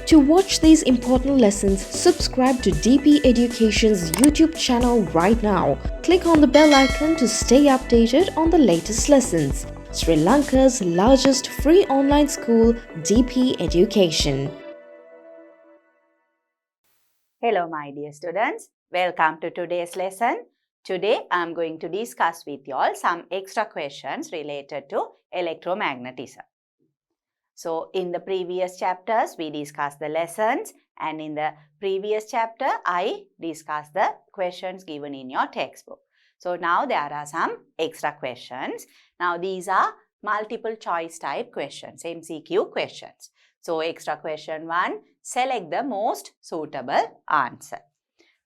To watch these important lessons, subscribe to DP Education's YouTube channel right now. Click on the bell icon to stay updated on the latest lessons. Sri Lanka's largest free online school, DP Education. Hello my dear students, welcome to today's lesson. Today I am going to discuss with you all some extra questions related to electromagnetism. So in the previous chapters we discussed the lessons, and in the previous chapter I discussed the questions given in your textbook. So now there are some extra questions. Now these are multiple choice type questions, MCQ questions. So extra question 1, select the most suitable answer.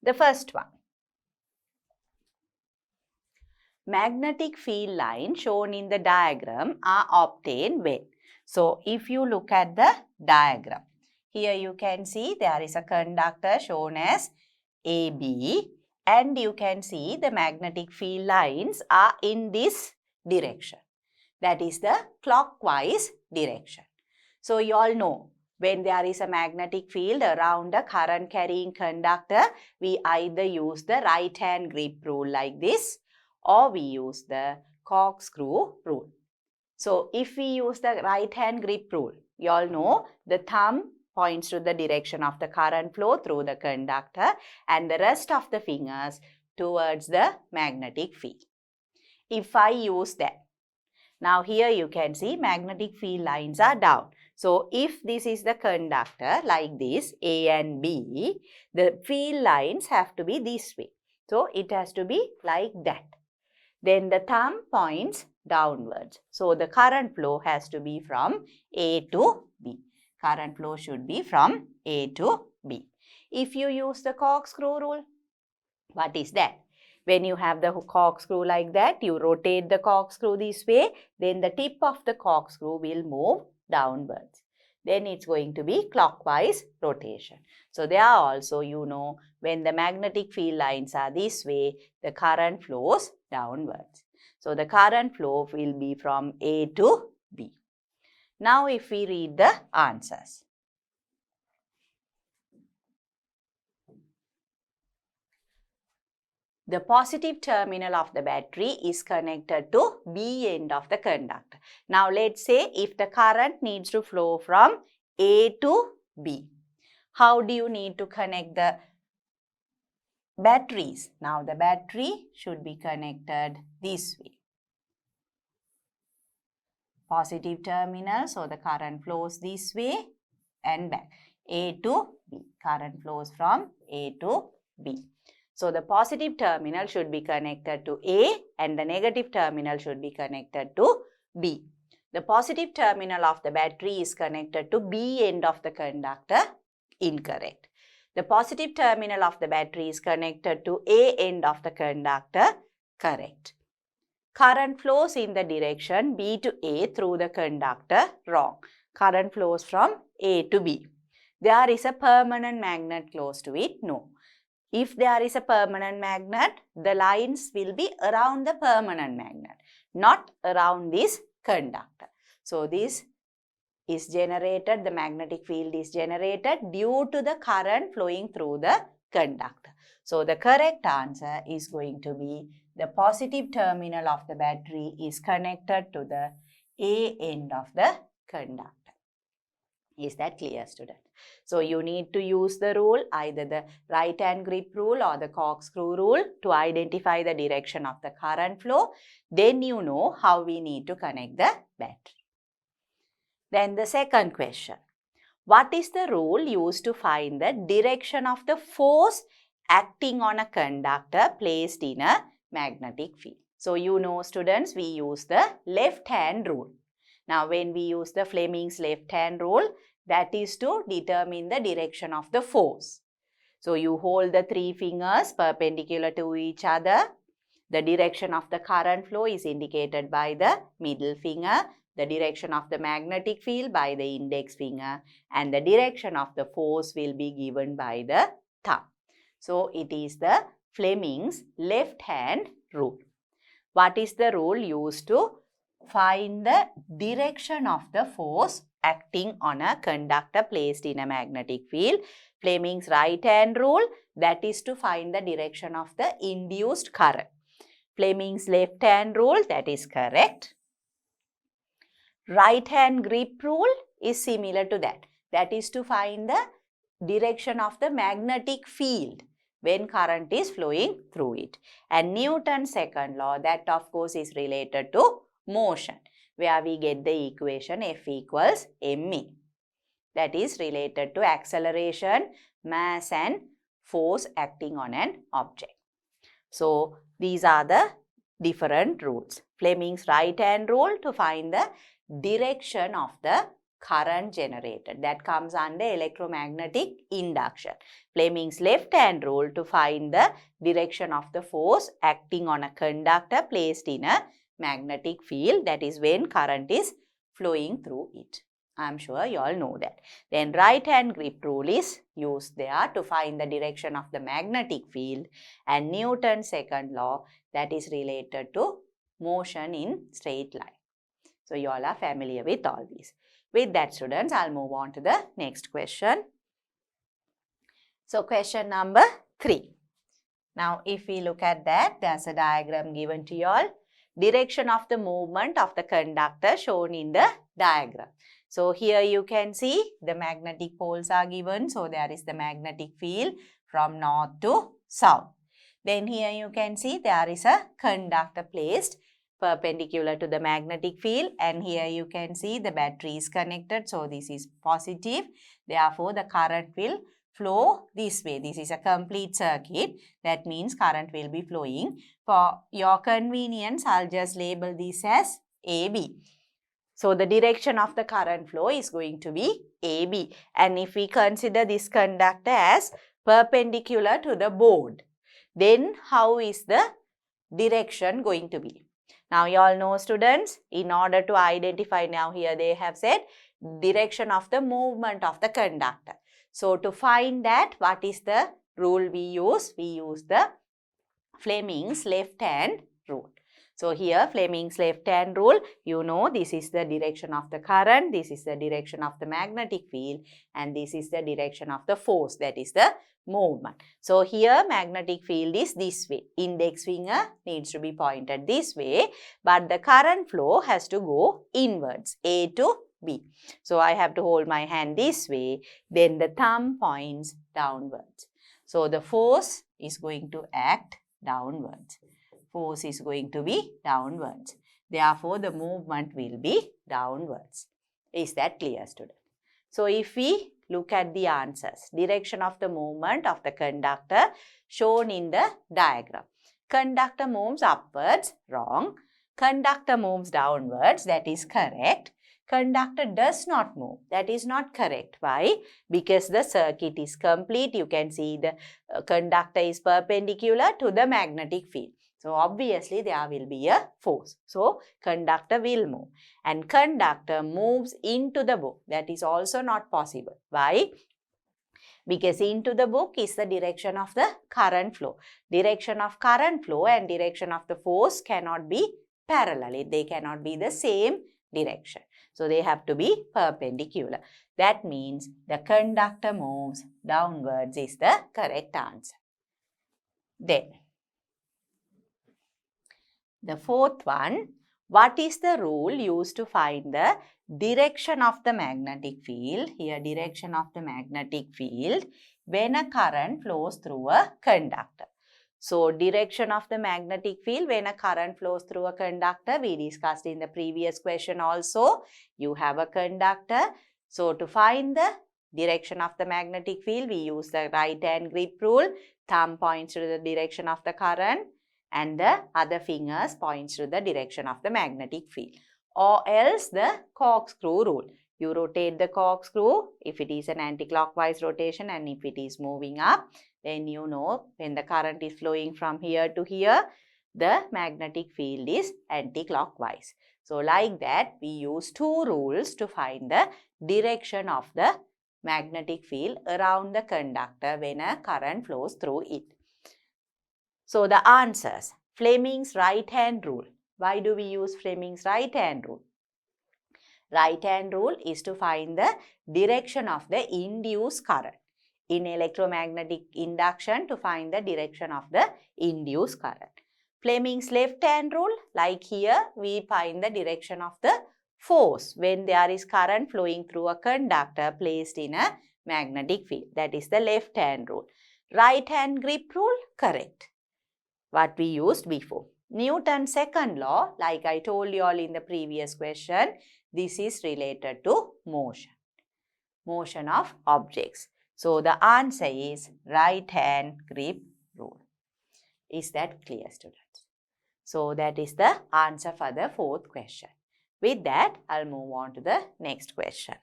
The first one. Magnetic field lines shown in the diagram are obtained when? So if you look at the diagram, here you can see there is a conductor shown as AB, and you can see the magnetic field lines are in this direction. That is the clockwise direction. So you all know, when there is a magnetic field around a current carrying conductor, we either use the right hand grip rule like this, or we use the corkscrew rule. So if we use the right hand grip rule, you all know the thumb points to the direction of the current flow through the conductor and the rest of the fingers towards the magnetic field. If I use that, now here you can see magnetic field lines are down. So if this is the conductor like this, A and B, the field lines have to be this way. So it has to be like that. Then the thumb points downwards. So the current flow has to be from A to B. Current flow should be from A to B. If you use the corkscrew rule, what is that? When you have the corkscrew like that, you rotate the corkscrew this way, then the tip of the corkscrew will move downwards. Then it's going to be clockwise rotation. So there also, you know, when the magnetic field lines are this way, the current flows downwards. So the current flow will be from A to B. Now if we read the answers. The positive terminal of the battery is connected to B end of the conductor. Now let's say if the current needs to flow from A to B. How do you need to connect the batteries? Now the battery should be connected this way. Positive terminal, so the current flows this way and back. A to B. Current flows from A to B. So the positive terminal should be connected to A and the negative terminal should be connected to B. The positive terminal of the battery is connected to B end of the conductor. Incorrect. The positive terminal of the battery is connected to A end of the conductor. Correct. Current flows in the direction B to A through the conductor. Wrong. Current flows from A to B. There is a permanent magnet close to it. No. If there is a permanent magnet, the lines will be around the permanent magnet, not around this conductor. So this is generated, the magnetic field is generated due to the current flowing through the conductor. So the correct answer is going to be the positive terminal of the battery is connected to the A end of the conductor. Is that clear, student? So you need to use the rule, either the right hand grip rule or the corkscrew rule, to identify the direction of the current flow. Then you know how we need to connect the battery. Then the second question. What is the rule used to find the direction of the force acting on a conductor placed in a magnetic field? So you know, students, we use the left hand rule. Now when we use the Fleming's left hand rule, that is to determine the direction of the force. So you hold the three fingers perpendicular to each other. The direction of the current flow is indicated by the middle finger, the direction of the magnetic field by the index finger, and the direction of the force will be given by the thumb. So it is the Fleming's left hand rule. What is the rule used to find the direction of the force acting on a conductor placed in a magnetic field. Fleming's right-hand rule, that is to find the direction of the induced current. Fleming's left-hand rule, that is correct. Right-hand grip rule is similar to that. That is to find the direction of the magnetic field when current is flowing through it. And Newton's second law, that of course is related to motion, where we get the equation F equals ma. That is related to acceleration, mass and force acting on an object. So these are the different rules. Fleming's right-hand rule to find the direction of the current generated. That comes under electromagnetic induction. Fleming's left-hand rule to find the direction of the force acting on a conductor placed in a magnetic field. That is when current is flowing through it. I am sure you all know that. Then right-hand grip rule is used there to find the direction of the magnetic field, and Newton's second law, that is related to motion in straight line. So you all are familiar with all these. With that, students, I'll move on to the next question. So question number 3. Now if we look at that, there's a diagram given to you all. Direction of the movement of the conductor shown in the diagram. So here you can see the magnetic poles are given. So there is the magnetic field from north to south. Then here you can see there is a conductor placed perpendicular to the magnetic field, and here you can see the battery is connected. So this is positive. Therefore the current will flow this way. This is a complete circuit. That means current will be flowing. For your convenience, I'll just label this as AB. So the direction of the current flow is going to be AB. And if we consider this conductor as perpendicular to the board, then how is the direction going to be? Now you all know, students, in order to identify, now here they have said direction of the movement of the conductor. So to find that, what is the rule we use? We use the Fleming's left-hand rule. So here Fleming's left-hand rule, you know, this is the direction of the current, this is the direction of the magnetic field, and this is the direction of the force, that is the movement. So here magnetic field is this way. Index finger needs to be pointed this way, but the current flow has to go inwards, A to B. So I have to hold my hand this way, then the thumb points downwards. So the force is going to act downwards. Force is going to be downwards. Therefore, the movement will be downwards. Is that clear, student? So if we look at the answers, direction of the movement of the conductor shown in the diagram. Conductor moves upwards, wrong. Conductor moves downwards, that is correct. Conductor does not move, that is not correct. Why? Because the circuit is complete. You can see the conductor is perpendicular to the magnetic field. So obviously there will be a force. So conductor will move, and conductor moves into the book. That is also not possible. Why? Because into the book is the direction of the current flow. Direction of current flow and direction of the force cannot be parallel. They cannot be the same direction. So they have to be perpendicular. That means the conductor moves downwards is the correct answer. Then the fourth one, what is the rule used to find the direction of the magnetic field? Here, direction of the magnetic field when a current flows through a conductor. So, direction of the magnetic field when a current flows through a conductor, we discussed in the previous question also. You have a conductor. So, to find the direction of the magnetic field, we use the right-hand grip rule. Thumb points to the direction of the current, and the other fingers points to the direction of the magnetic field. Or else the corkscrew rule. You rotate the corkscrew if it is an anti-clockwise rotation, and if it is moving up, then you know when the current is flowing from here to here, the magnetic field is anti-clockwise. So like that, we use two rules to find the direction of the magnetic field around the conductor when a current flows through it. So the answers, Fleming's right-hand rule. Why do we use Fleming's right-hand rule? Right hand rule is to find the direction of the induced current. In electromagnetic induction, to find the direction of the induced current. Fleming's left hand rule, like here, we find the direction of the force when there is current flowing through a conductor placed in a magnetic field. That is the left hand rule. Right hand grip rule, correct. What we used before. Newton's second law, like I told you all in the previous question, this is related to motion. Motion of objects. So the answer is right hand grip rule. Is that clear, students? So that is the answer for the fourth question. With that, I'll move on to the next question.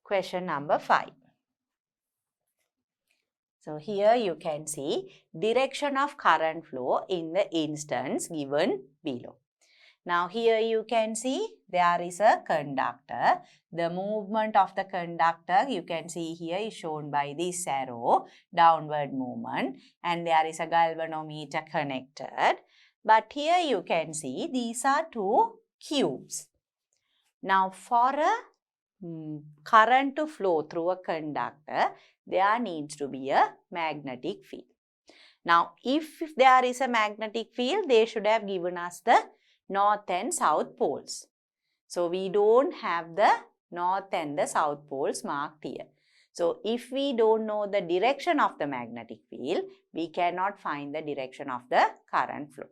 Question number 5. So here you can see direction of current flow in the instance given below. Now here you can see there is a conductor. The movement of the conductor you can see here is shown by this arrow, downward movement, and there is a galvanometer connected. But here you can see these are two cubes. Now for a current to flow through a conductor, there needs to be a magnetic field. Now if there is a magnetic field, they should have given us the north and south poles. So we don't have the north and the south poles marked here. So if we don't know the direction of the magnetic field, we cannot find the direction of the current flow.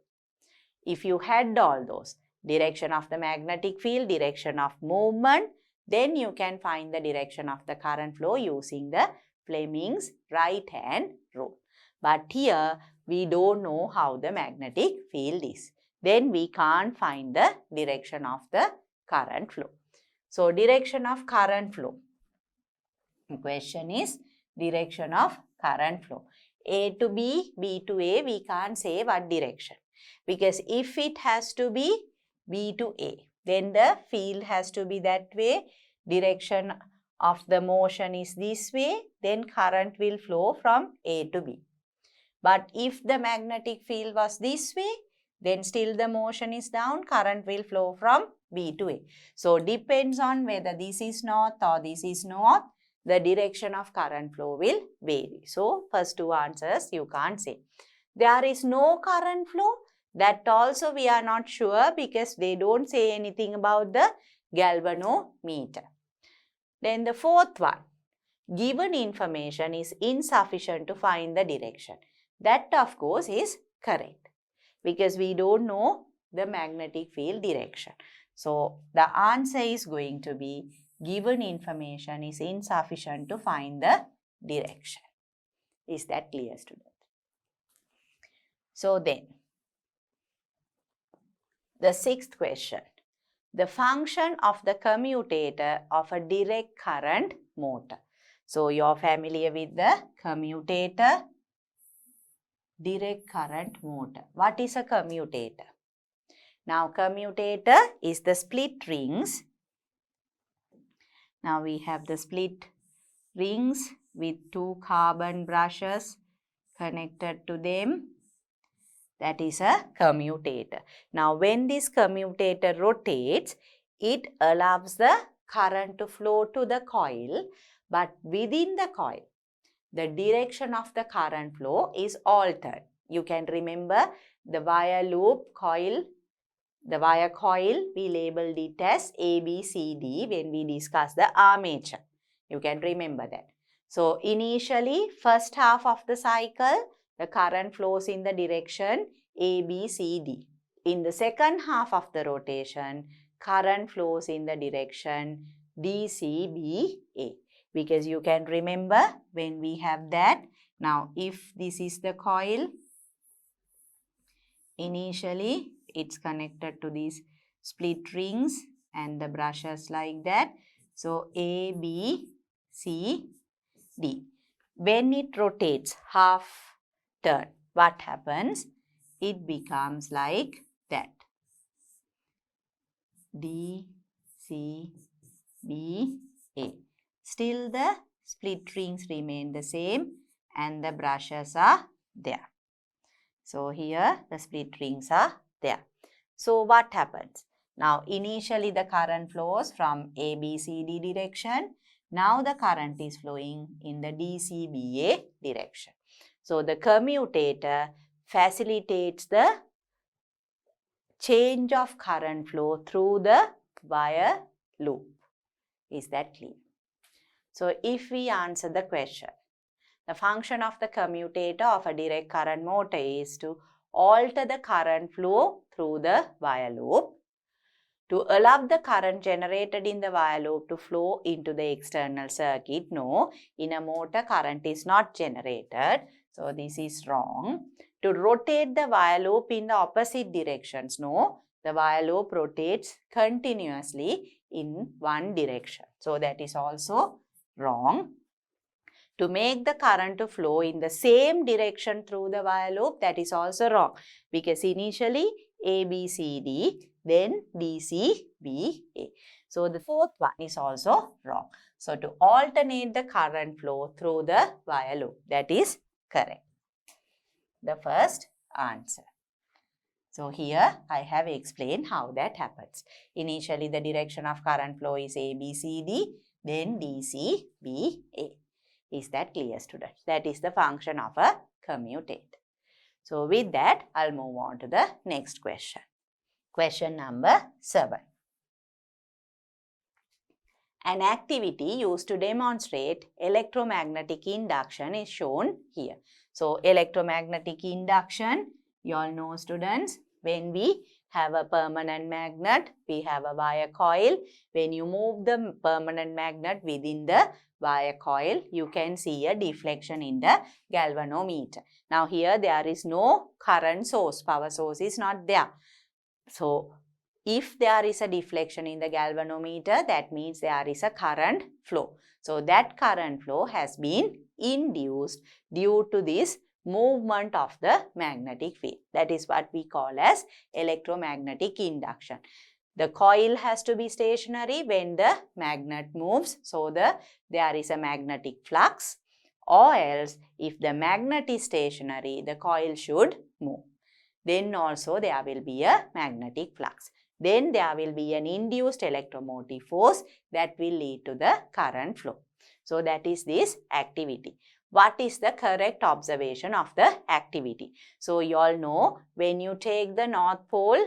If you had all those, direction of the magnetic field, direction of movement, then you can find the direction of the current flow using the Fleming's right hand rule. But here we don't know how the magnetic field is. Then we can't find the direction of the current flow. So direction of current flow. The question is direction of current flow. A to B, B to A, we can't say what direction. Because if it has to be B to A, then the field has to be that way. Direction of the motion is this way, then current will flow from A to B. But if the magnetic field was this way, then still the motion is down, current will flow from B to A. So depends on whether this is north or this is north, the direction of current flow will vary. So first two answers you can't say. There is no current flow, that also we are not sure because they don't say anything about the galvanometer. Then the fourth one, given information is insufficient to find the direction. That of course is correct because we don't know the magnetic field direction. So the answer is going to be given information is insufficient to find the direction. Is that clear, student? So then, the sixth question. The function of the commutator of a direct current motor. So you're familiar with the commutator, direct current motor. What is a commutator? Now commutator is the split rings. Now we have the split rings with two carbon brushes connected to them. That is a commutator. Now when this commutator rotates, it allows the current to flow to the coil, but within the coil, the direction of the current flow is altered. You can remember the wire loop coil, the wire coil, we labeled it as A, B, C, D when we discussed the armature. You can remember that. So initially, first half of the cycle, the current flows in the direction A, B, C, D. In the second half of the rotation, current flows in the direction D, C, B, A. Because you can remember when we have that. Now, if this is the coil, initially it's connected to these split rings and the brushes like that. So, A, B, C, D. When it rotates half turn, what happens? It becomes like that. D, C, B, A. Still the split rings remain the same and the brushes are there. So here the split rings are there. So what happens? Now, initially the current flows from ABCD direction. Now the current is flowing in the DCBA direction. So, the commutator facilitates the change of current flow through the wire loop. Is that clear? So, if we answer the question, the function of the commutator of a direct current motor is to alter the current flow through the wire loop, to allow the current generated in the wire loop to flow into the external circuit. No, in a motor current is not generated. So, this is wrong. To rotate the wire loop in the opposite directions. No, the wire loop rotates continuously in one direction. So, that is also wrong. To make the current to flow in the same direction through the wire loop, that is also wrong, because initially ABCD, then DCBA. So, the fourth one is also wrong. So, to alternate the current flow through the wire loop, that is correct. The first answer. So, here I have explained how that happens. Initially, the direction of current flow is ABCD, then DCBA. Is that clear, students? That is the function of a commutator. So, with that, I'll move on to the next question. Question number 7. An activity used to demonstrate electromagnetic induction is shown here. So, electromagnetic induction, you all know, students, when we have a permanent magnet, we have a wire coil. When you move the permanent magnet within the wire coil, you can see a deflection in the galvanometer. Now, here there is no current source, power source is not there. So, if there is a deflection in the galvanometer, that means there is a current flow. So, that current flow has been induced due to this movement of the magnetic field. That is what we call as electromagnetic induction. The coil has to be stationary when the magnet moves. So, there is a magnetic flux, or else if the magnet is stationary, the coil should move. Then also there will be a magnetic flux. Then there will be an induced electromotive force that will lead to the current flow. So, that is this activity. What is the correct observation of the activity? So, you all know, when you take the north pole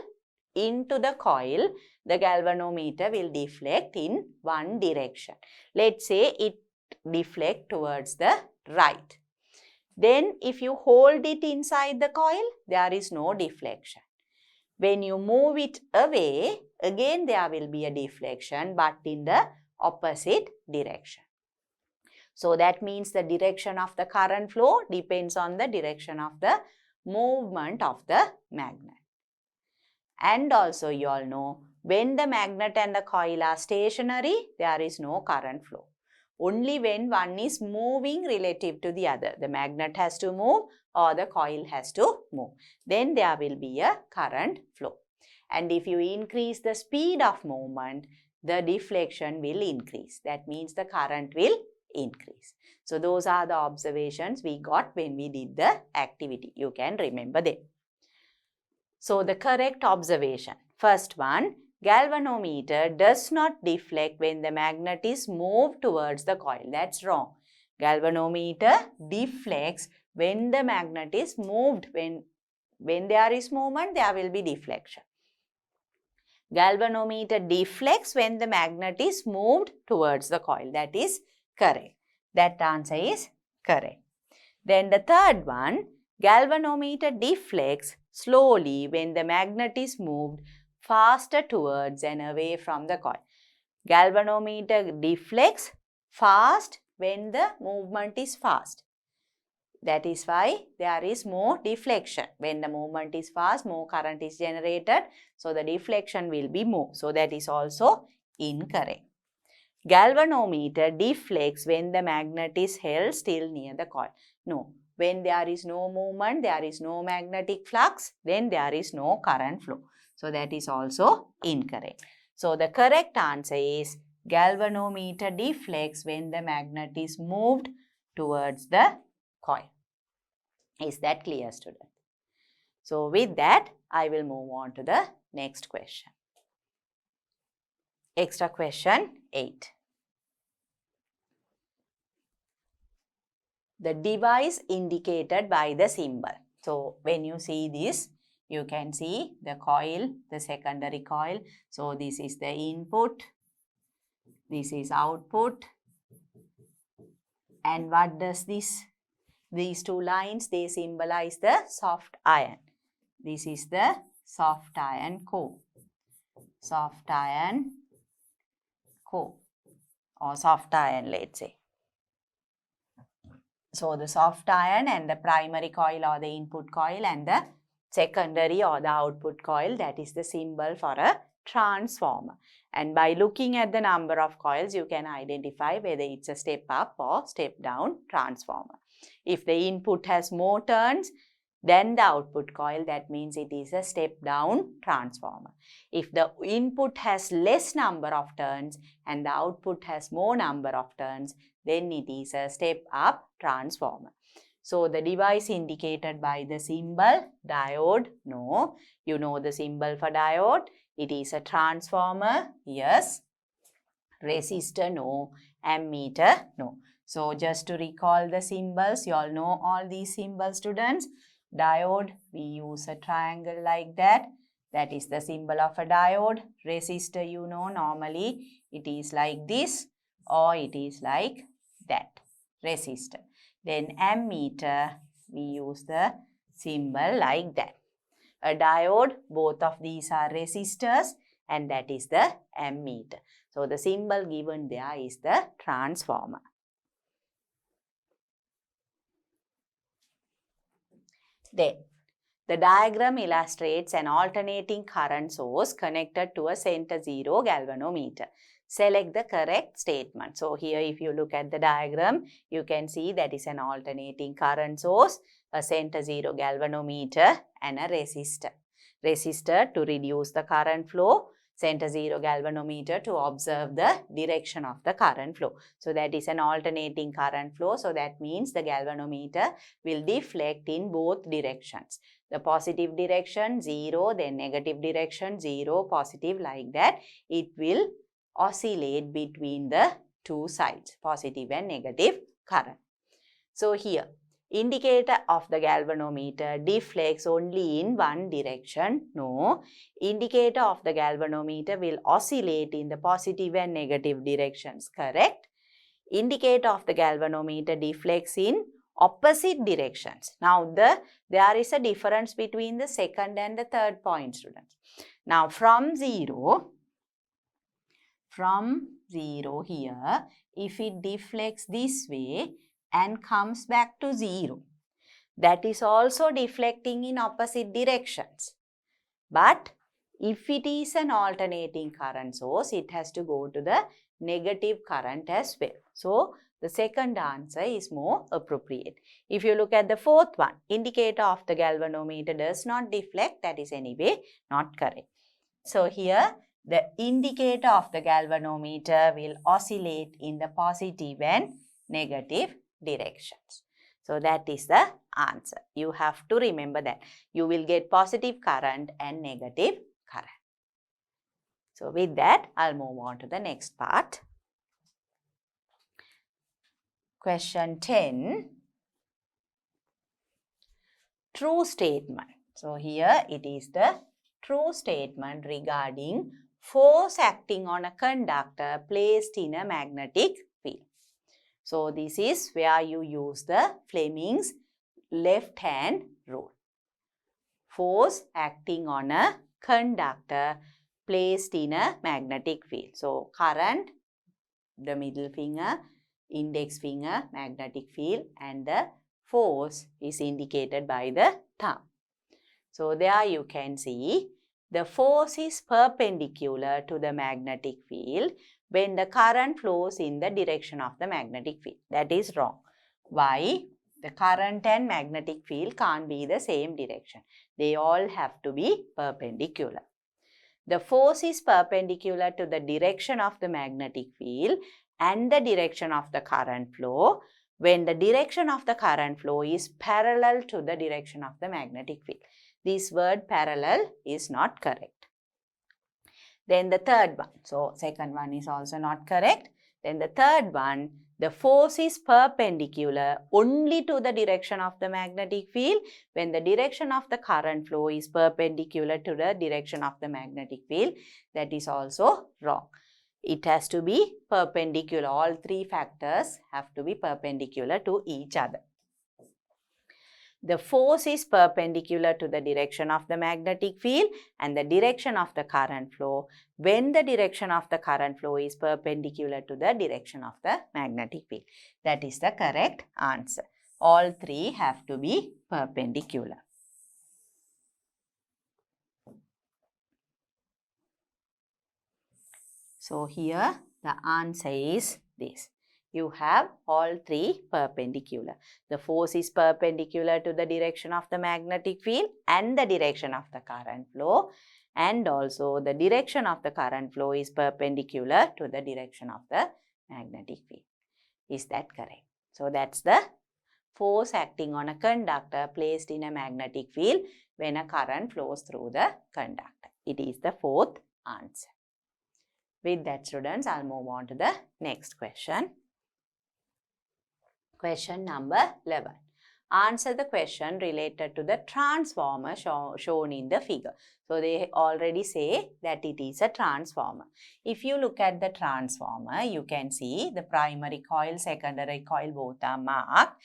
into the coil, the galvanometer will deflect in one direction. Let's say it deflect towards the right. Then, if you hold it inside the coil, there is no deflection. When you move it away, again there will be a deflection, but in the opposite direction. So, that means the direction of the current flow depends on the direction of the movement of the magnet. And also, you all know, when the magnet and the coil are stationary, there is no current flow. Only when one is moving relative to the other, the magnet has to move or the coil has to move, then there will be a current flow. And if you increase the speed of movement, the deflection will increase. That means the current will increase. So, those are the observations we got when we did the activity. You can remember them. So, the correct observation. First one, galvanometer does not deflect when the magnet is moved towards the coil. That's wrong. Galvanometer deflects when the magnet is moved. When there is movement, there will be deflection. Galvanometer deflects when the magnet is moved towards the coil. That is correct. That answer is correct. Then the third one, galvanometer deflects slowly when the magnet is moved faster towards and away from the coil. Galvanometer deflects fast when the movement is fast. That is why there is more deflection. When the movement is fast, more current is generated. So, the deflection will be more. So, that is also incorrect. Galvanometer deflects when the magnet is held still near the coil. No. When there is no movement, there is no magnetic flux, then there is no current flow. So, that is also incorrect. So, the correct answer is galvanometer deflects when the magnet is moved towards the coil. Is that clear, student? So, with that, I will move on to the next question. Extra question 8. The device indicated by the symbol. So when you see this, you can see the coil, the secondary coil. So this is the input, this is output. And what does this? These two lines, they symbolize the soft iron. This is the soft iron core. Soft iron core or soft iron, let's say. So the soft iron and the primary coil or the input coil and the secondary or the output coil, that is the symbol for a transformer. And by looking at the number of coils, you can identify whether it's a step up or step down transformer. If the input has more turns than the output coil, that means it is a step down transformer. If the input has less number of turns and the output has more number of turns, then it is a step up transformer. So the device indicated by the symbol diode, no. You know the symbol for diode. It is a transformer, yes. Resistor, no. Ammeter, no. So just to recall the symbols, you all know all these symbols, students. Diode, we use a triangle like that. That is the symbol of a diode. Resistor, you know, normally it is like this or it is like that, resistor. Then ammeter, we use the symbol like that. A diode, both of these are resistors and that is the ammeter. So the symbol given there is the transformer. Then, the diagram illustrates an alternating current source connected to a center zero galvanometer. Select the correct statement. So here if you look at the diagram, you can see that is an alternating current source, a center zero galvanometer and a resistor. Resistor to reduce the current flow, center zero galvanometer to observe the direction of the current flow. So that is an alternating current flow. So that means the galvanometer will deflect in both directions. The positive direction 0, then negative direction 0, positive, like that. It will oscillate between the two sides, positive and negative current. So here, indicator of the galvanometer deflects only in one direction. No, indicator of the galvanometer will oscillate in the positive and negative directions. Correct? Indicator of the galvanometer deflects in opposite directions. Now, there is a difference between the second and the third point, students. Now, from 0 here, if it deflects this way and comes back to 0, that is also deflecting in opposite directions. But if it is an alternating current source, it has to go to the negative current as well. So, the second answer is more appropriate. If you look at the fourth one, indicator of the galvanometer does not deflect, that is anyway not correct. So, here the indicator of the galvanometer will oscillate in the positive and negative directions. So, that is the answer. You have to remember that. You will get positive current and negative current. So, with that, I'll move on to the next part. Question 10. True statement. So, here it is the true statement regarding force acting on a conductor placed in a magnetic field. So, this is where you use the Fleming's left hand rule. Force acting on a conductor placed in a magnetic field. So, current, the middle finger, index finger, magnetic field, and the force is indicated by the thumb. So, there you can see the force is perpendicular to the magnetic field when the current flows in the direction of the magnetic field. That is wrong. Why? The current and magnetic field can't be the same direction. They all have to be perpendicular. The force is perpendicular to the direction of the magnetic field and the direction of the current flow when the direction of the current flow is parallel to the direction of the magnetic field. This word parallel is not correct. Then the third one. So second one is also not correct. Then the third one, the force is perpendicular only to the direction of the magnetic field when the direction of the current flow is perpendicular to the direction of the magnetic field. That is also wrong. It has to be perpendicular. All three factors have to be perpendicular to each other. The force is perpendicular to the direction of the magnetic field and the direction of the current flow when the direction of the current flow is perpendicular to the direction of the magnetic field. That is the correct answer. All three have to be perpendicular. So here the answer is this. You have all three perpendicular. The force is perpendicular to the direction of the magnetic field and the direction of the current flow, and also the direction of the current flow is perpendicular to the direction of the magnetic field. Is that correct? So that's the force acting on a conductor placed in a magnetic field when a current flows through the conductor. It is the fourth answer. With that, students, I'll move on to the next question. Question number 11. Answer the question related to the transformer shown in the figure. So, they already say that it is a transformer. If you look at the transformer, you can see the primary coil, secondary coil, both are marked.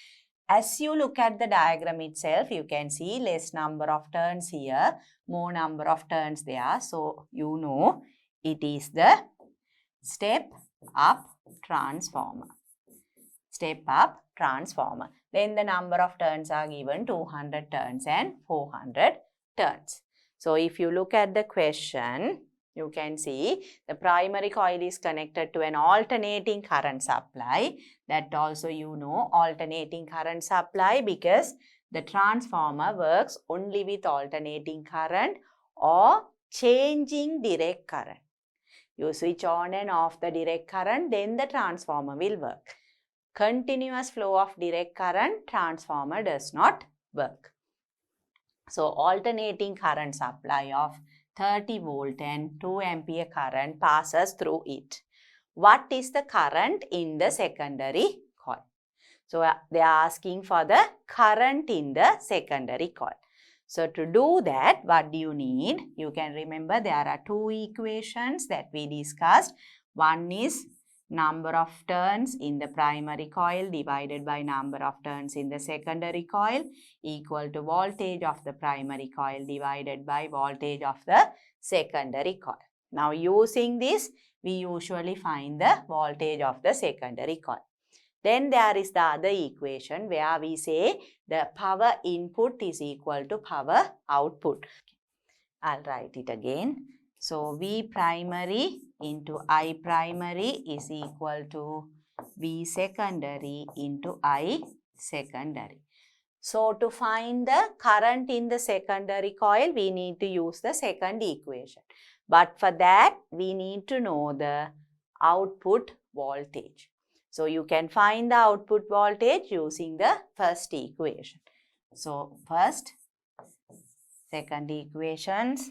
As you look at the diagram itself, you can see less number of turns here, more number of turns there. So, you know it is the step-up transformer. Step-up transformer. Then the number of turns are given 200 turns and 400 turns. So, if you look at the question, you can see the primary coil is connected to an alternating current supply. That also you know alternating current supply because the transformer works only with alternating current or changing direct current. You switch on and off the direct current, then the transformer will work. Continuous flow of direct current, transformer does not work. So, alternating current supply of 30 volt and 2 ampere current passes through it. What is the current in the secondary coil? So, they are asking for the current in the secondary coil. So, to do that, what do you need? You can remember there are two equations that we discussed. One is number of turns in the primary coil divided by number of turns in the secondary coil equal to voltage of the primary coil divided by voltage of the secondary coil. Now, using this, we usually find the voltage of the secondary coil. Then there is the other equation where we say the power input is equal to power output. I'll write it again. So, V primary into I primary is equal to V secondary into I secondary. So, to find the current in the secondary coil, we need to use the second equation. But for that, we need to know the output voltage. So, you can find the output voltage using the first equation. So, first, second equations.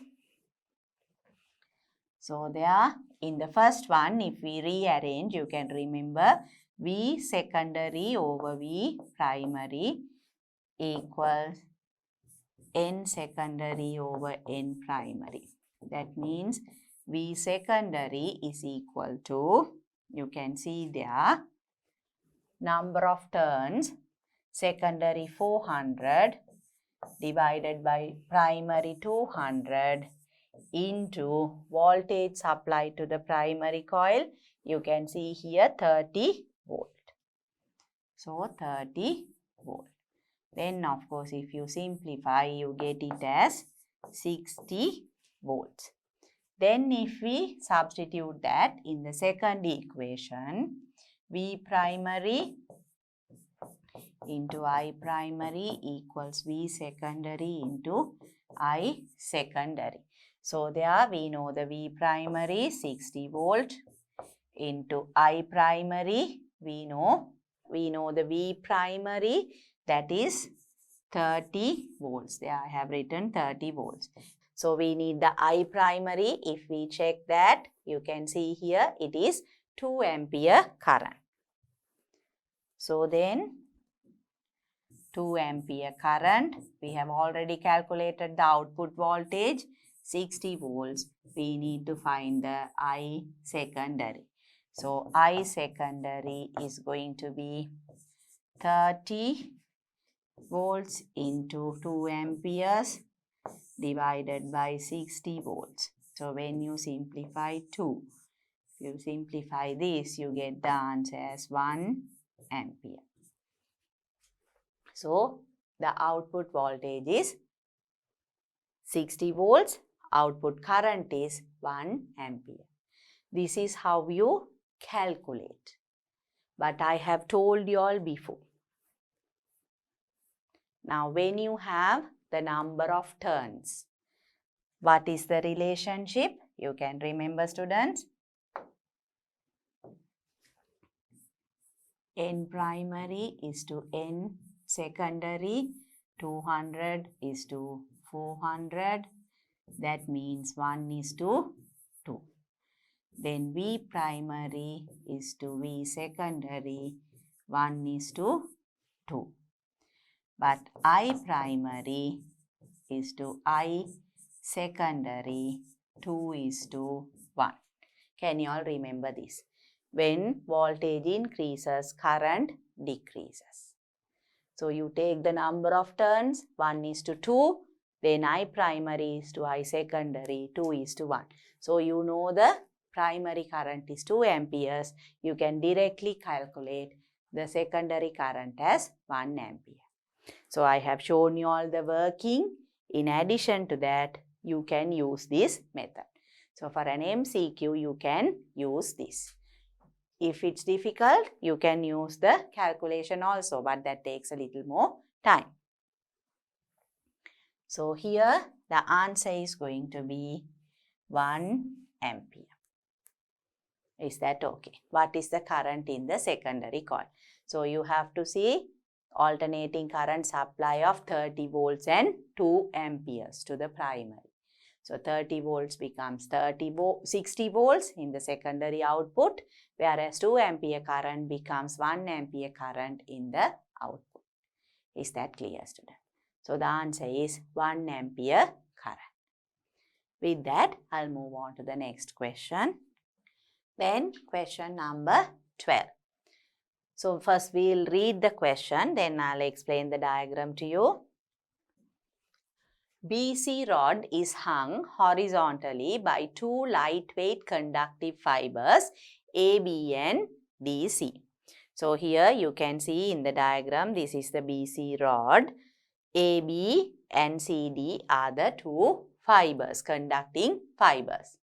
So, there in the first one, if we rearrange, you can remember V secondary over V primary equals N secondary over N primary. That means V secondary is equal to, you can see there, number of turns, secondary 400 divided by primary 200 into voltage supplied to the primary coil. You can see here 30 volt. So, 30 volt. Then, of course, if you simplify, you get it as 60 volts. Then, if we substitute that in the second equation, V primary into I primary equals V secondary into I secondary. So, there we know the V primary 60 volt into I primary, we know the V primary, that is 30 volts. There I have written 30 volts. So we need the I primary. If we check that, you can see here it is 2 ampere current. So then 2 ampere current, we have already calculated the output voltage 60 volts. We need to find the I secondary. So I secondary is going to be 30 volts into 2 amperes divided by 60 volts. So when you simplify 2, if you simplify this, you get the answer as 1 ampere. So the output voltage is 60 volts, output current is 1 ampere. This is how you calculate. But I have told you all before. Now when you have the number of turns, what is the relationship? You can remember, students. N primary is to N secondary, 200 is to 400. That means 1 is to 2. Then V primary is to V secondary, 1 is to 2. But I primary is to I secondary, 2 is to 1. Can you all remember this? When voltage increases, current decreases. So you take the number of turns, 1 is to 2, then I primary is to I secondary, 2 is to 1. So you know the primary current is 2 amperes. You can directly calculate the secondary current as 1 ampere. So I have shown you all the working. In addition to that, you can use this method. So for an MCQ, you can use this. If it's difficult, you can use the calculation also, but that takes a little more time. So here the answer is going to be 1 ampere. Is that okay? What is the current in the secondary coil? So you have to see alternating current supply of 30 volts and 2 amperes to the primary. So 30 volts becomes 60 volts in the secondary output, whereas 2 ampere current becomes 1 ampere current in the output. Is that clear, student? So the answer is 1 ampere current. With that, I'll move on to the next question. Then question number 12. So first we'll read the question, then I'll explain the diagram to you. BC rod is hung horizontally by 2 lightweight conductive fibers AB and DC. So here you can see in the diagram, this is the BC rod. AB and CD are the 2 fibers, conducting fibers.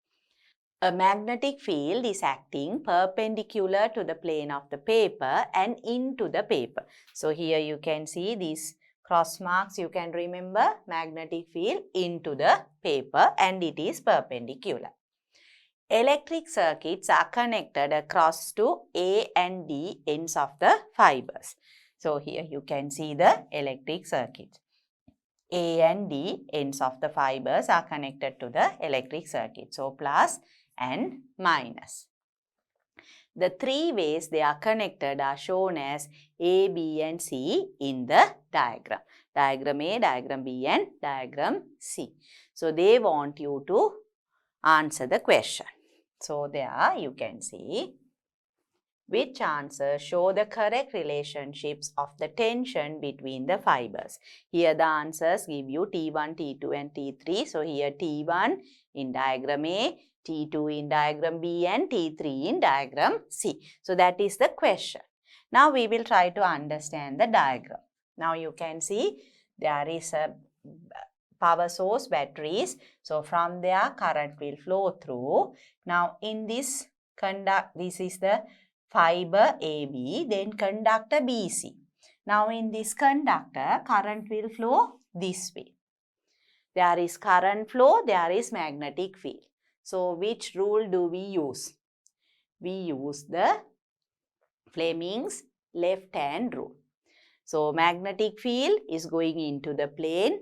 A magnetic field is acting perpendicular to the plane of the paper and into the paper. So here you can see these cross marks, you can remember magnetic field into the paper and it is perpendicular. Electric circuits are connected across to A and D ends of the fibers. So here you can see the electric circuit. A and D ends of the fibers are connected to the electric circuit. So plus and minus. The 3 ways they are connected are shown as A, B and C in the diagram. Diagram A, diagram B and diagram C. So they want you to answer the question. So there you can see which answers show the correct relationships of the tension between the fibers. Here the answers give you T1, T2 and T3. So here T1 in diagram A, T2 in diagram B and T3 in diagram C. So that is the question. Now we will try to understand the diagram. Now you can see there is a power source, batteries. So from there current will flow through. Now in this this is the fiber AB, then conductor BC. Now in this conductor current will flow this way. There is current flow, there is magnetic field. So which rule do we use? We use the Fleming's left-hand rule. So magnetic field is going into the plane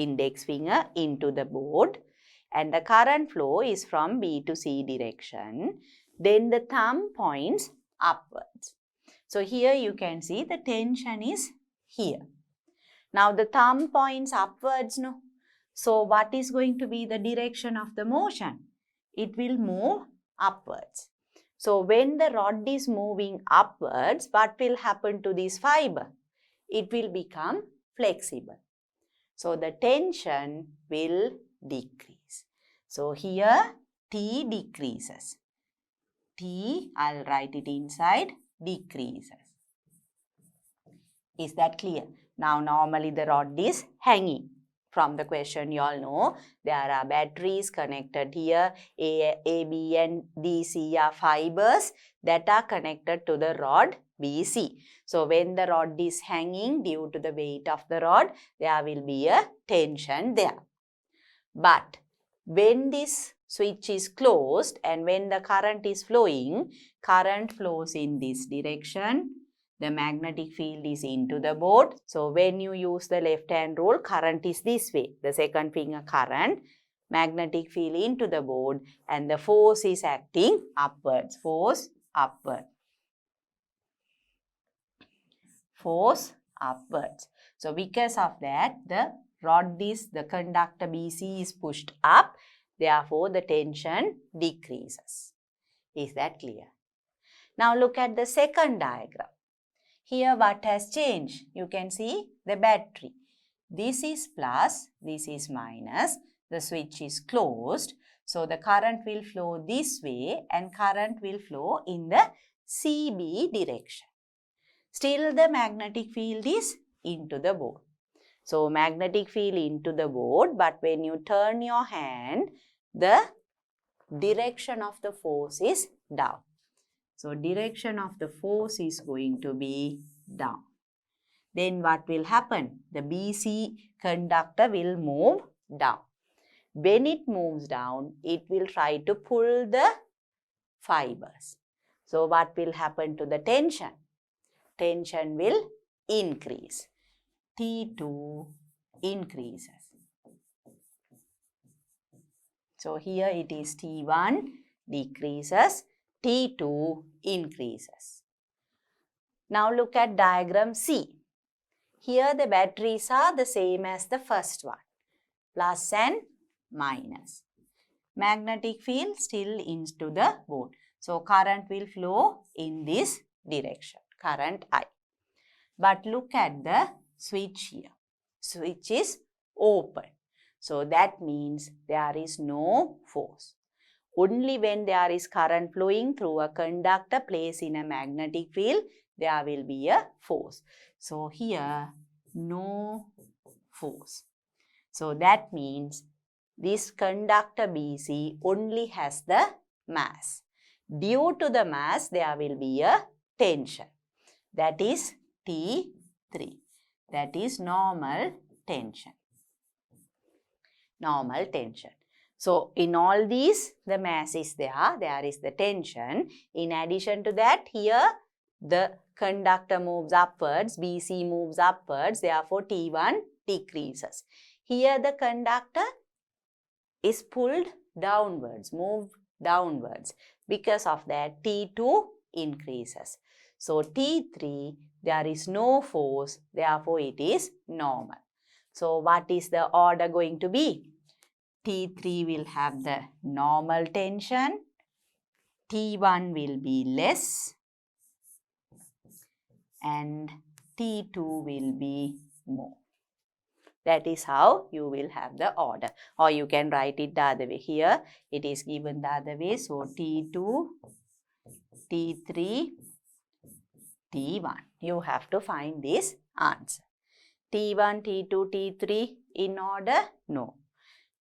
index finger into the board and the current flow is from B to C direction. Then the thumb points upwards. So here you can see the tension is here. Now the thumb points upwards, no? So what is going to be the direction of the motion? It will move upwards. So when the rod is moving upwards, what will happen to this fiber? It will become flexible. So the tension will decrease. So here T decreases. T, I'll write it inside, decreases. Is that clear? Now normally the rod is hanging. From the question you all know, there are batteries connected here. A, B and D, C are fibers that are connected to the rod BC. So when the rod is hanging due to the weight of the rod, there will be a tension there. But when this switch is closed and when the current is flowing, current flows in this direction. The magnetic field is into the board. So when you use the left hand rule, current is this way. The second finger current, magnetic field into the board and the force is acting upwards. Force upward. Force upwards. So because of that, the conductor BC is pushed up. Therefore, the tension decreases. Is that clear? Now look at the second diagram. Here what has changed? You can see the battery. This is plus, this is minus. The switch is closed. So the current will flow this way and current will flow in the CB direction. Still the magnetic field is into the board. So magnetic field into the board, but when you turn your hand, the direction of the force is down. So direction of the force is going to be down. Then what will happen? The BC conductor will move down. When it moves down, it will try to pull the fibers. So what will happen to the tension? Tension will increase. T2 increases. So here it is T1 decreases. T2 increases. Now look at diagram C. Here the batteries are the same as the first one, plus and minus. Magnetic field still into the board. So current will flow in this direction, current I. But look at the switch here. Switch is open. So that means there is no force. Only when there is current flowing through a conductor placed in a magnetic field, there will be a force. So here, no force. So that means this conductor BC only has the mass. Due to the mass, there will be a tension. That is T3. That is normal tension. Normal tension. So, in all these, the mass is there. There is the tension. In addition to that, here the conductor moves upwards, BC moves upwards. Therefore, T1 decreases. Here the conductor is pulled downwards, moved downwards. Because of that, T2 increases. So, T3, there is no force. Therefore, it is normal. So, what is the order going to be? T3 will have the normal tension, T1 will be less and T2 will be more. That is how you will have the order, or you can write it the other way. Here it is given the other way. So T2, T3, T1. You have to find this answer. T1, T2, T3 in order? No.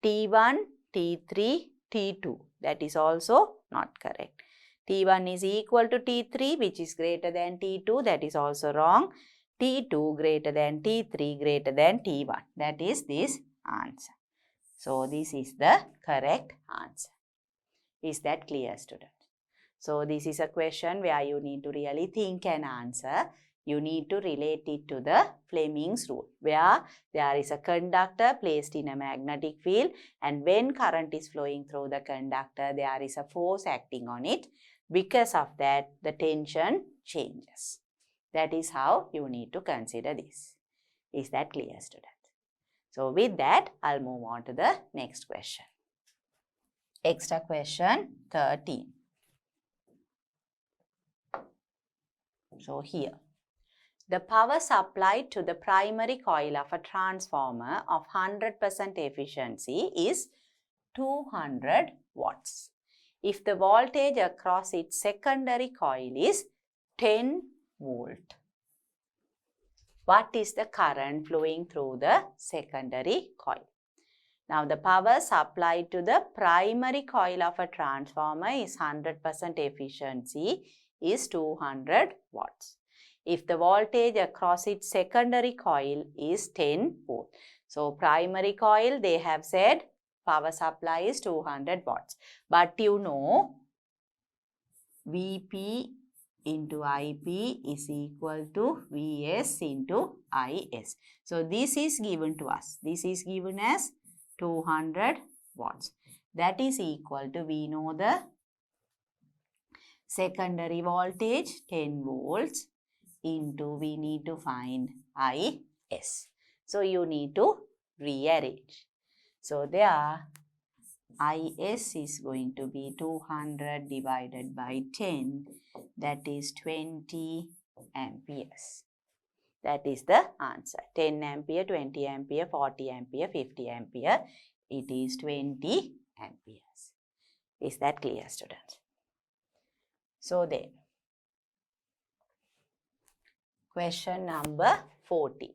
T1, T3, T2. That is also not correct. T1 is equal to T3, which is greater than T2. That is also wrong. T2 greater than T3 greater than T1. That is this answer. So, this is the correct answer. Is that clear, students? So, this is a question where you need to really think and answer. you need to relate it to the Fleming's rule, where there is a conductor placed in a magnetic field, and when current is flowing through the conductor, there is a force acting on it. Because of that, the tension changes. That is how you need to consider this. Is that clear, students? So with that, I'll move on to the next question. Extra question 13. So here, the power supplied to the primary coil of a transformer of 100% efficiency is 200 watts. If the voltage across its secondary coil is 10 volt, what is the current flowing through the secondary coil? Now, the power supplied to the primary coil of a transformer is 100% efficiency is 200 watts. If the voltage across its secondary coil is 10 volt. So, primary coil, they have said power supply is 200 watts. But you know, Vp into Ip is equal to Vs into Is. So, this is given to us. This is given as 200 watts. That is equal to, we know the secondary voltage 10 volts into, we need to find Is. So, you need to rearrange. So, there Is is going to be 200 divided by 10, that is 20 amperes. That is the answer. 10 ampere, 20 ampere, 40 ampere, 50 ampere. It is 20 amperes. Is that clear, students? So then, question number 40.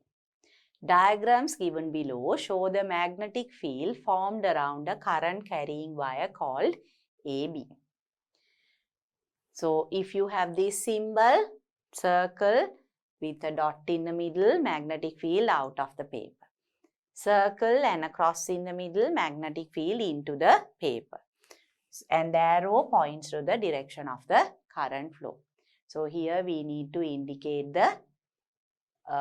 Diagrams given below show the magnetic field formed around a current carrying wire called AB. So, if you have this symbol, circle with a dot in the middle, magnetic field out of the paper. Circle and a cross in the middle, magnetic field into the paper. And the arrow points to the direction of the current flow. So, here we need to indicate the,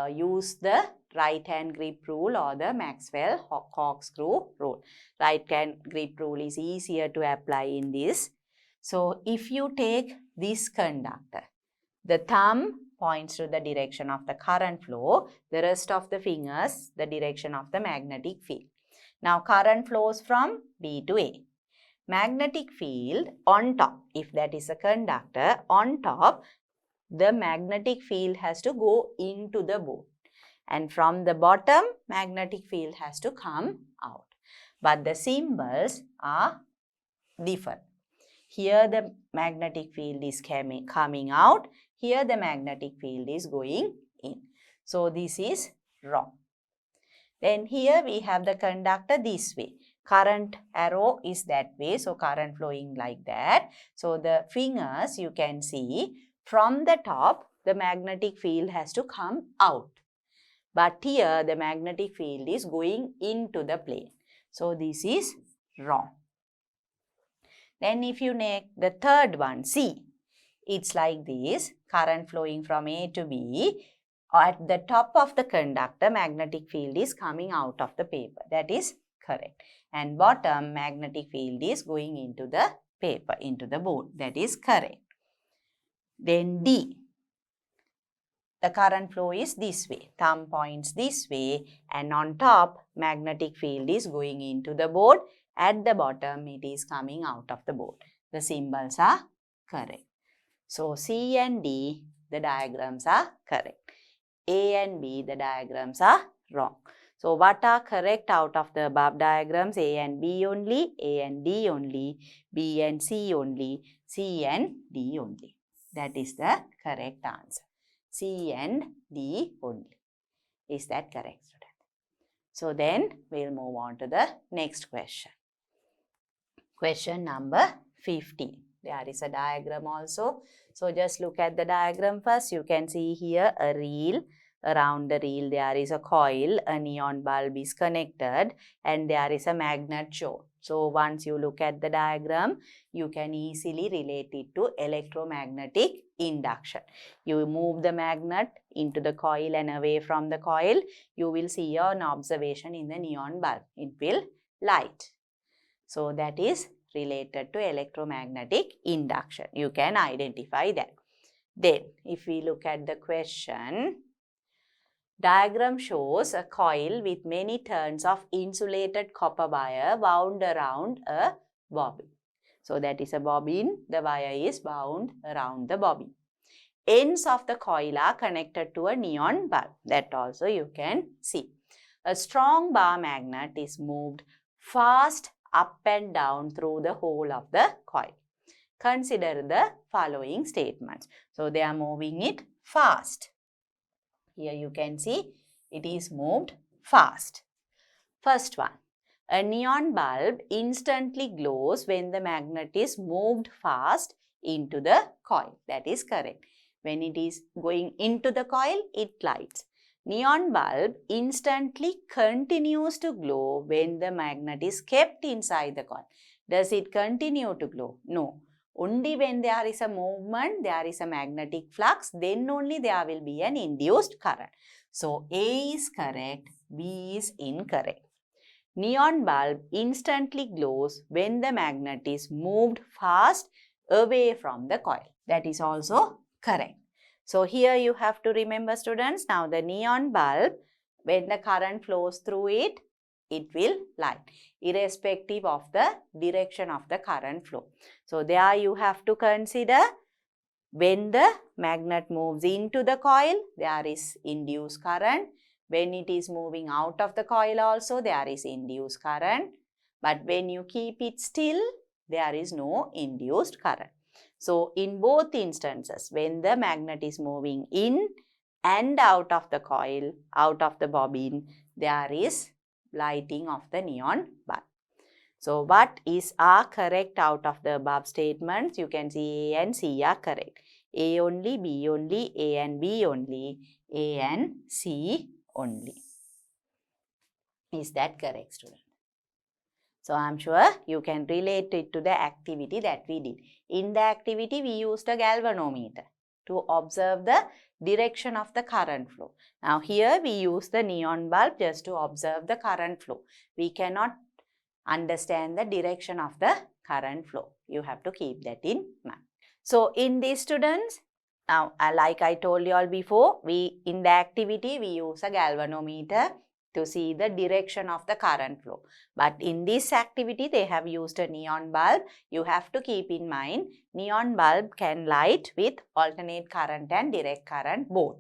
use the right hand grip rule or the Maxwell corkscrew rule. Right hand grip rule is easier to apply in this. So, if you take this conductor, the thumb points to the direction of the current flow, the rest of the fingers the direction of the magnetic field. Now, current flows from B to A. Magnetic field on top, if that is a conductor, on top, the magnetic field has to go into the board. And from the bottom, magnetic field has to come out. But the symbols are different. Here the magnetic field is coming out. Here the magnetic field is going in. So this is wrong. Then here we have the conductor this way. Current arrow is that way. So current flowing like that. So the fingers, you can see from the top, the magnetic field has to come out. But here the magnetic field is going into the plane. So this is wrong. Then if you make the third one, C, it's like this, current flowing from A to B. At the top of the conductor, magnetic field is coming out of the paper. That is correct. And bottom, magnetic field is going into the paper, into the board. That is correct. Then D, the current flow is this way. Thumb points this way, and on top, magnetic field is going into the board. At the bottom, it is coming out of the board. The symbols are correct. So, C and D, the diagrams are correct. A and B, the diagrams are wrong. So, what are correct out of the above diagrams? A and B only, A and D only, B and C only, C and D only. That is the correct answer. C and D only. Is that correct, student? So, then we'll move on to the next question. Question number 15. There is a diagram also. So, just look at the diagram first. You can see here a reel. Around the reel there is a coil, a neon bulb is connected, and there is a magnet shown. So, once you look at the diagram, you can easily relate it to electromagnetic induction. You move the magnet into the coil and away from the coil, you will see an observation in the neon bulb. It will light. So that is related to electromagnetic induction. You can identify that. Then if we look at the question, diagram shows a coil with many turns of insulated copper wire wound around a bobbin. So that is a bobbin. The wire is wound around the bobbin. Ends of the coil are connected to a neon bulb. That also you can see. A strong bar magnet is moved fast up and down through the whole of the coil. Consider the following statements. So they are moving it fast. Here you can see it is moved fast. First one, a neon bulb instantly glows when the magnet is moved fast into the coil. That is correct. When it is going into the coil, it lights. Neon bulb instantly continues to glow when the magnet is kept inside the coil. Does it continue to glow? No. Only when there is a movement, there is a magnetic flux, then only there will be an induced current. So A is correct, B is incorrect. Neon bulb instantly glows when the magnet is moved fast away from the coil. That is also correct. So here you have to remember, students, now the neon bulb, when the current flows through it, it will light irrespective of the direction of the current flow. So there you have to consider when the magnet moves into the coil, there is induced current. When it is moving out of the coil also, there is induced current. But when you keep it still, there is no induced current. So in both instances, when the magnet is moving in and out of the coil, out of the bobbin, there is lighting of the neon bulb. So what are correct out of the above statements? You can see A and C are correct. A only, B only, A and B only, A and C only. Is that correct, student? So I am sure you can relate it to the activity that we did. In the activity, we used a galvanometer to observe the direction of the current flow. Now here we use the neon bulb just to observe the current flow. We cannot understand the direction of the current flow. You have to keep that in mind. So in these, students, now like I told you all before, in the activity we use a galvanometer to see the direction of the current flow. But in this activity, they have used a neon bulb. You have to keep in mind, neon bulb can light with alternate current and direct current both.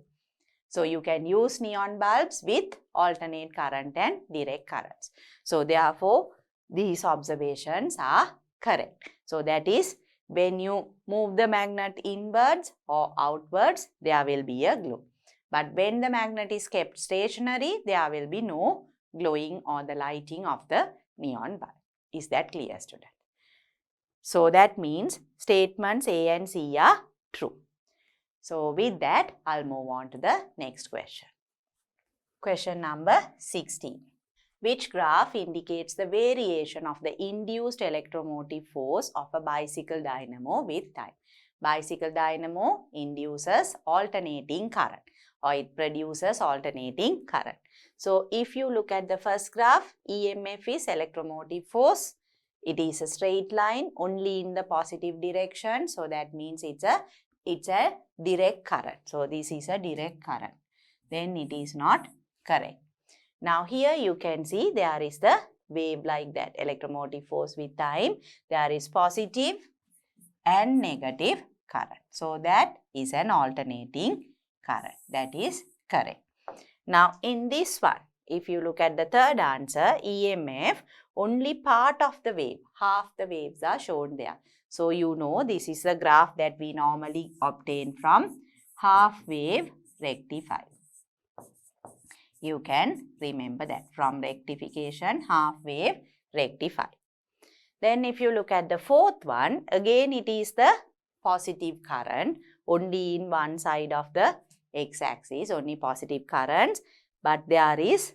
So you can use neon bulbs with alternate current and direct currents. So therefore, these observations are correct. So that is, when you move the magnet inwards or outwards, there will be a glow. But when the magnet is kept stationary, there will be no glowing or the lighting of the neon bulb. Is that clear, student? So that means statements A and C are true. So with that, I'll move on to the next question. Question number 16. Which graph indicates the variation of the induced electromotive force of a bicycle dynamo with time? Bicycle dynamo induces alternating current, or it produces alternating current. So if you look at the first graph, EMF is electromotive force. It is a straight line only in the positive direction. So that means it's a direct current. So this is a direct current. Then it is not correct. Now here you can see there is the wave like that, electromotive force with time. There is positive and negative current. So that is an alternating current. That is correct. Now in this one, if you look at the third answer, EMF, only part of the wave, half the waves are shown there. So you know this is the graph that we normally obtain from half wave rectifier. You can remember that from rectification, half wave rectifier. Then if you look at the fourth one, again it is the positive current, only in one side of the x-axis, only positive currents, but there is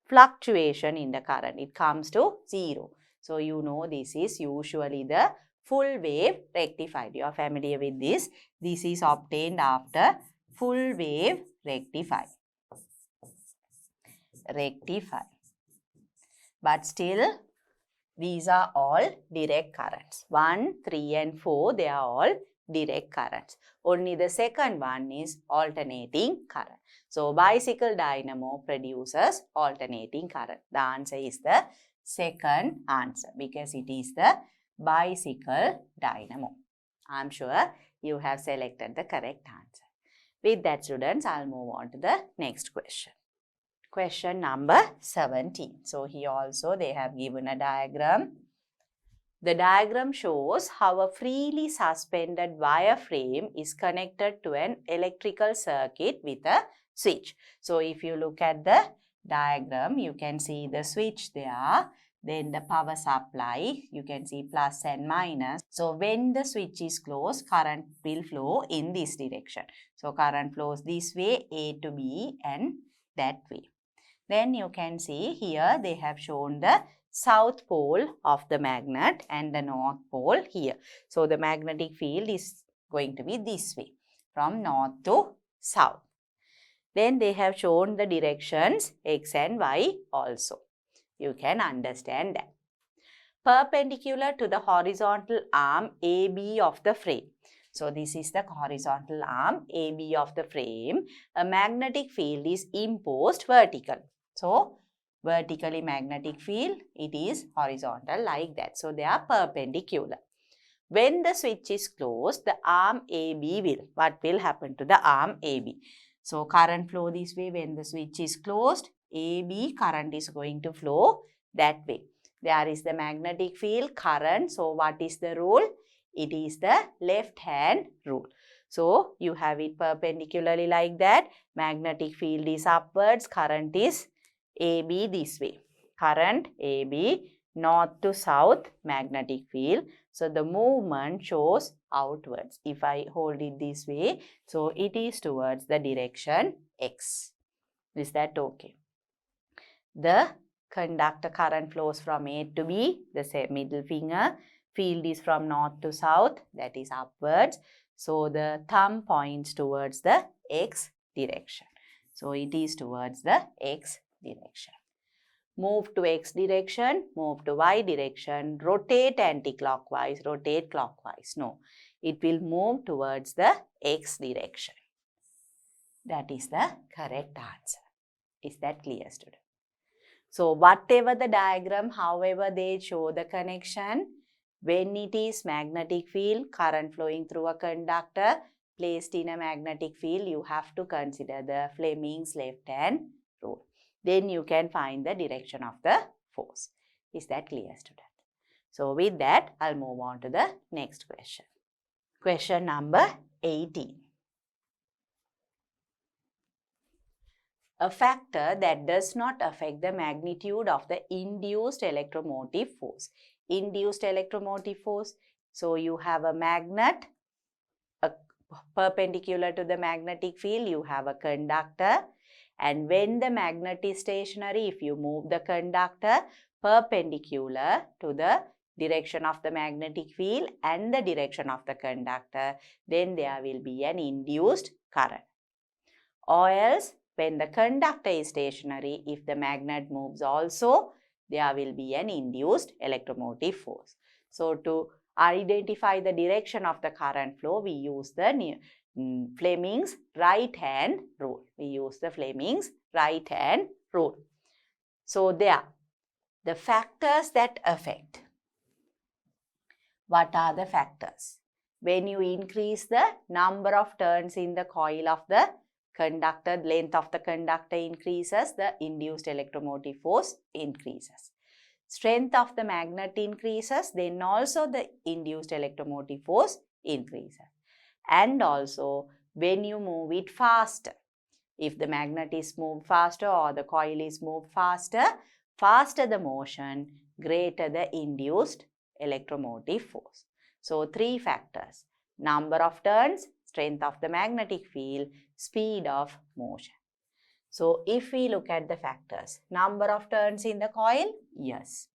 fluctuation in the current. It comes to 0. So you know this is usually the full wave rectified. You are familiar with this. This is obtained after full wave rectify. But still, these are all direct currents. 1, 3 and 4, they are all direct currents. Only the second one is alternating current. So, bicycle dynamo produces alternating current. The answer is the second answer because it is the bicycle dynamo. I am sure you have selected the correct answer. With that, students, I'll move on to the next question. Question number 17. So, here also they have given a diagram. The diagram shows how a freely suspended wire frame is connected to an electrical circuit with a switch. So, if you look at the diagram, you can see the switch there. Then the power supply, you can see plus and minus. So, when the switch is closed, current will flow in this direction. So, current flows this way, A to B and that way. Then you can see here they have shown the south pole of the magnet and the north pole here. So, the magnetic field is going to be this way from north to south. Then they have shown the directions X and Y also. You can understand that. Perpendicular to the horizontal arm AB of the frame. So, this is the horizontal arm AB of the frame. A magnetic field is imposed vertical. So, vertically magnetic field, it is horizontal like that. So, they are perpendicular. When the switch is closed, the arm AB will, what will happen to the arm AB? So, current flow this way. When the switch is closed, AB current is going to flow that way. There is the magnetic field current. So, what is the rule? It is the left hand rule. So, you have it perpendicularly like that. Magnetic field is upwards. Current is AB this way. Current AB, north to south magnetic field. So, the movement shows outwards. If I hold it this way, so it is towards the direction X. Is that okay? The conductor current flows from A to B, the middle finger. Field is from north to south, that is upwards. So, the thumb points towards the X direction. So, it is towards the X direction. Move to X direction, move to Y direction, rotate anti-clockwise, rotate clockwise. No, it will move towards the X direction. That is the correct answer. Is that clear, student? So, whatever the diagram, however they show the connection, when it is magnetic field, current flowing through a conductor placed in a magnetic field, you have to consider the Fleming's left hand rule. Then you can find the direction of the force. Is that clear, student? So, with that, I'll move on to the next question. Question number 18. A factor that does not affect the magnitude of the induced electromotive force. Induced electromotive force. So, you have a magnet, perpendicular to the magnetic field, you have a conductor. And when the magnet is stationary, if you move the conductor perpendicular to the direction of the magnetic field and the direction of the conductor, then there will be an induced current. Or else, when the conductor is stationary, if the magnet moves also, there will be an induced electromotive force. So, to identify the direction of the current flow, we use the Fleming's right hand rule. We use the Fleming's right hand rule. So, there, the factors that affect. What are the factors? When you increase the number of turns in the coil of the conductor, length of the conductor increases, the induced electromotive force increases. Strength of the magnet increases, then also the induced electromotive force increases. And also, when you move it faster, if the magnet is moved faster or the coil is moved faster, faster the motion, greater the induced electromotive force. So, three factors: number of turns, strength of the magnetic field, speed of motion. So, if we look at the factors, number of turns in the coil, yes.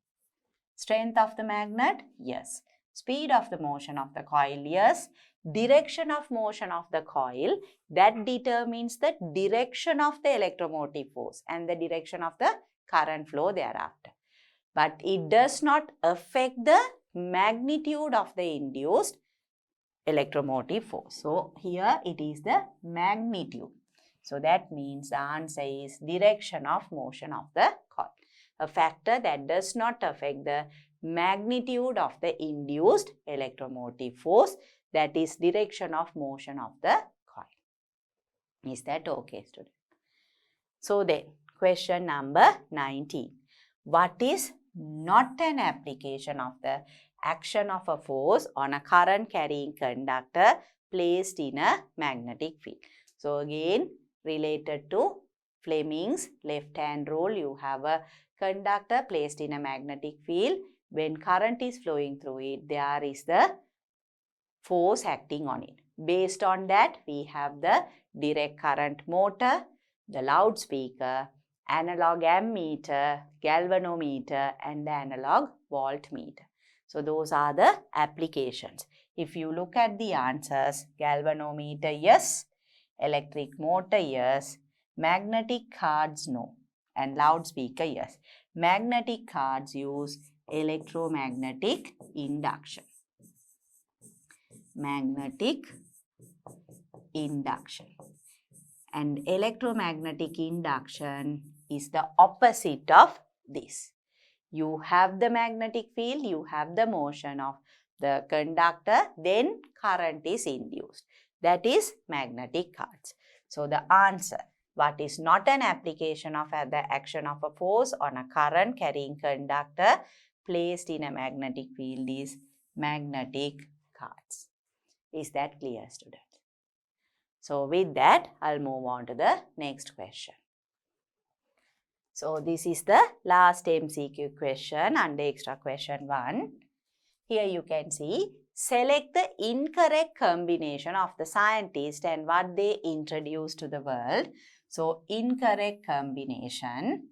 Strength of the magnet, yes. Speed of the motion of the coil, yes. Direction of motion of the coil, that determines the direction of the electromotive force and the direction of the current flow thereafter. But it does not affect the magnitude of the induced electromotive force. So, here it is the magnitude. So, that means the answer is direction of motion of the coil. A factor that does not affect the magnitude of the induced electromotive force, that is direction of motion of the coil. Is that okay, student? So, then question number 19. What is not an application of the action of a force on a current carrying conductor placed in a magnetic field? So, again related to Fleming's left hand rule, you have a conductor placed in a magnetic field. When current is flowing through it, there is the force acting on it. Based on that, we have the direct current motor, the loudspeaker, analog ammeter, galvanometer, and the analog voltmeter. So, those are the applications. If you look at the answers, galvanometer, yes. Electric motor, yes. Magnetic cards, no. And loudspeaker, yes. Magnetic cards use electromagnetic induction. Magnetic induction. And electromagnetic induction is the opposite of this. You have the magnetic field, you have the motion of the conductor, then current is induced. That is magnetic cards. So, the answer, what is not an application of the action of a force on a current carrying conductor placed in a magnetic field, is magnetic cards. Is that clear, students? So, with that, I'll move on to the next question. So, this is the last MCQ question under extra question 1. Here you can see, select the incorrect combination of the scientist and what they introduced to the world. So, incorrect combination.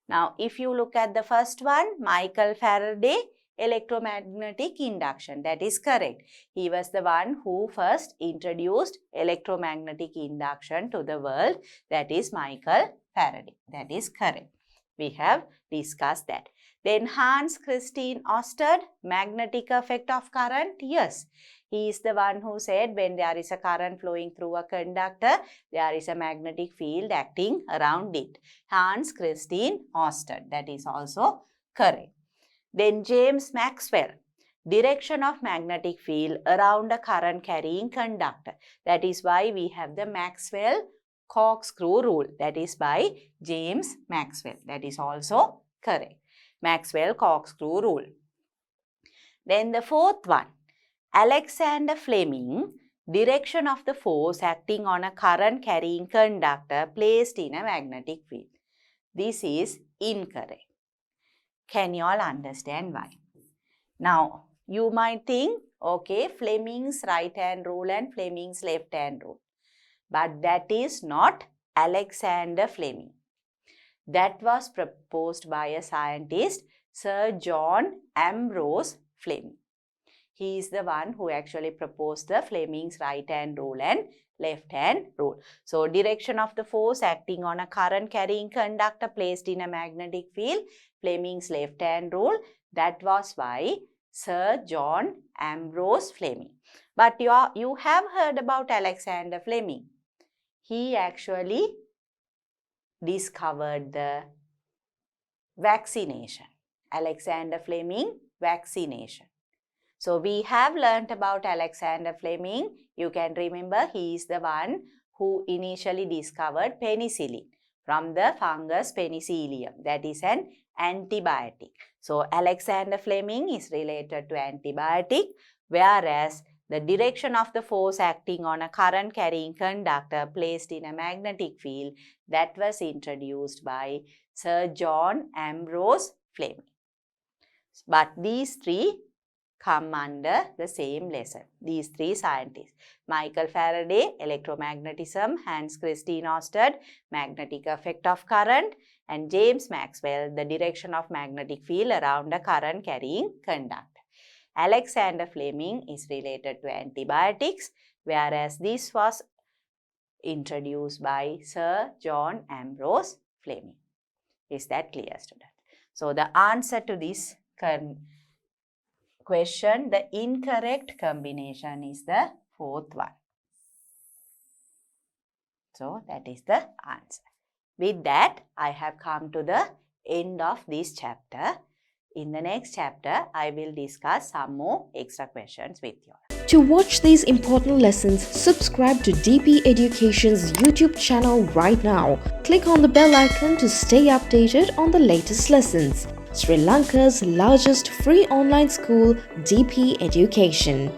Now, if you look at the first one, Michael Faraday, electromagnetic induction, that is correct. He was the one who first introduced electromagnetic induction to the world, that is Michael Faraday, that is correct. We have discussed that. Then Hans Christian Ørsted, magnetic effect of current, yes. He is the one who said when there is a current flowing through a conductor, there is a magnetic field acting around it. Hans Christian Ørsted, that is also correct. Then James Maxwell, direction of magnetic field around a current carrying conductor. That is why we have the Maxwell corkscrew rule. That is by James Maxwell. That is also correct. Maxwell corkscrew rule. Then the fourth one, Alexander Fleming, direction of the force acting on a current carrying conductor placed in a magnetic field. This is incorrect. Can you all understand why? Now, you might think, okay, Fleming's right hand rule and Fleming's left hand rule. But that is not Alexander Fleming. That was proposed by a scientist, Sir John Ambrose Fleming. He is the one who actually proposed the Fleming's right hand rule and left hand rule. So, direction of the force acting on a current carrying conductor placed in a magnetic field, Fleming's left hand rule, that was by Sir John Ambrose Fleming. But you have heard about Alexander Fleming. He actually discovered the vaccination. Alexander Fleming, vaccination. So, we have learnt about Alexander Fleming. You can remember he is the one who initially discovered penicillin from the fungus Penicillium. That is an antibiotic. So, Alexander Fleming is related to antibiotic, whereas the direction of the force acting on a current carrying conductor placed in a magnetic field, that was introduced by Sir John Ambrose Fleming. But these three come under the same lesson. These three scientists, Michael Faraday, electromagnetism, Hans Christian Ørsted, magnetic effect of current, and James Maxwell, the direction of magnetic field around a current carrying conductor. Alexander Fleming is related to antibiotics, whereas this was introduced by Sir John Ambrose Fleming. Is that clear, student? So the answer to this question, the incorrect combination is the fourth one. So that is the answer. With that, I have come to the end of this chapter. In the next chapter, I will discuss some more extra questions with you. To watch these important lessons, subscribe to DP Education's YouTube channel right now. Click on the bell icon to stay updated on the latest lessons. Sri Lanka's largest free online school, DP Education.